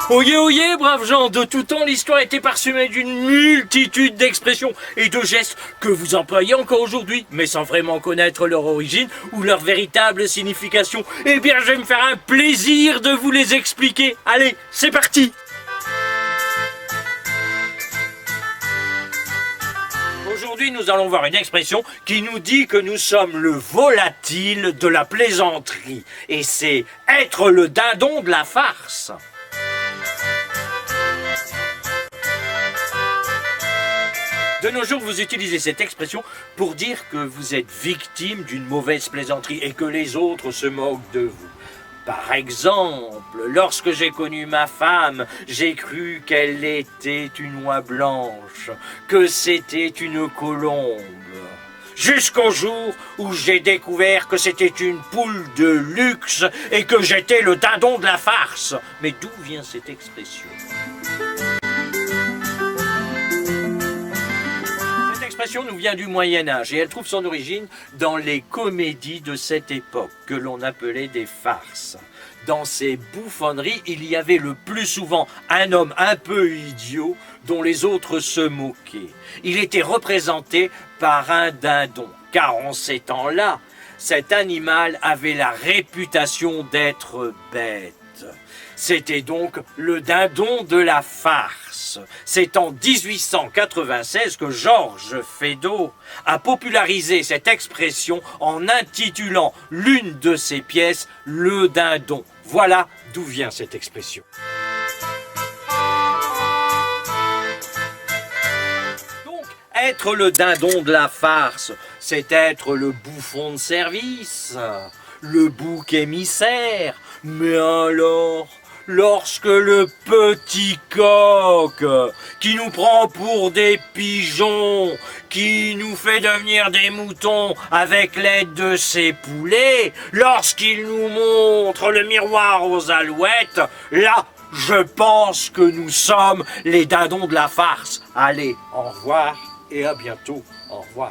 Oyez, oyez, braves gens, de tout temps l'histoire a été parsemée d'une multitude d'expressions et de gestes que vous employez encore aujourd'hui, mais sans vraiment connaître leur origine ou leur véritable signification. Eh bien, je vais me faire un plaisir de vous les expliquer. Allez, c'est parti! Aujourd'hui, nous allons voir une expression qui nous dit que nous sommes le volatile de la plaisanterie. Et c'est être le dindon de la farce. De nos jours, vous utilisez cette expression pour dire que vous êtes victime d'une mauvaise plaisanterie et que les autres se moquent de vous. Par exemple, lorsque j'ai connu ma femme, j'ai cru qu'elle était une oie blanche, que c'était une colombe. Jusqu'au jour où j'ai découvert que c'était une poule de luxe et que j'étais le dindon de la farce. Mais d'où vient cette expression ? L'expression nous vient du Moyen-Âge et elle trouve son origine dans les comédies de cette époque que l'on appelait des farces. Dans ces bouffonneries, il y avait le plus souvent un homme un peu idiot dont les autres se moquaient. Il était représenté par un dindon, car en ces temps-là, cet animal avait la réputation d'être bête. C'était donc le dindon de la farce. C'est en 1896 que Georges Feydeau a popularisé cette expression en intitulant l'une de ses pièces « Le dindon ». Voilà d'où vient cette expression. Donc, être le dindon de la farce, c'est être le bouffon de service, le bouc émissaire. Mais alors, lorsque le petit coq, qui nous prend pour des pigeons, qui nous fait devenir des moutons avec l'aide de ses poulets, lorsqu'il nous montre le miroir aux alouettes, là, je pense que nous sommes les dindons de la farce. Allez, au revoir et à bientôt. Au revoir.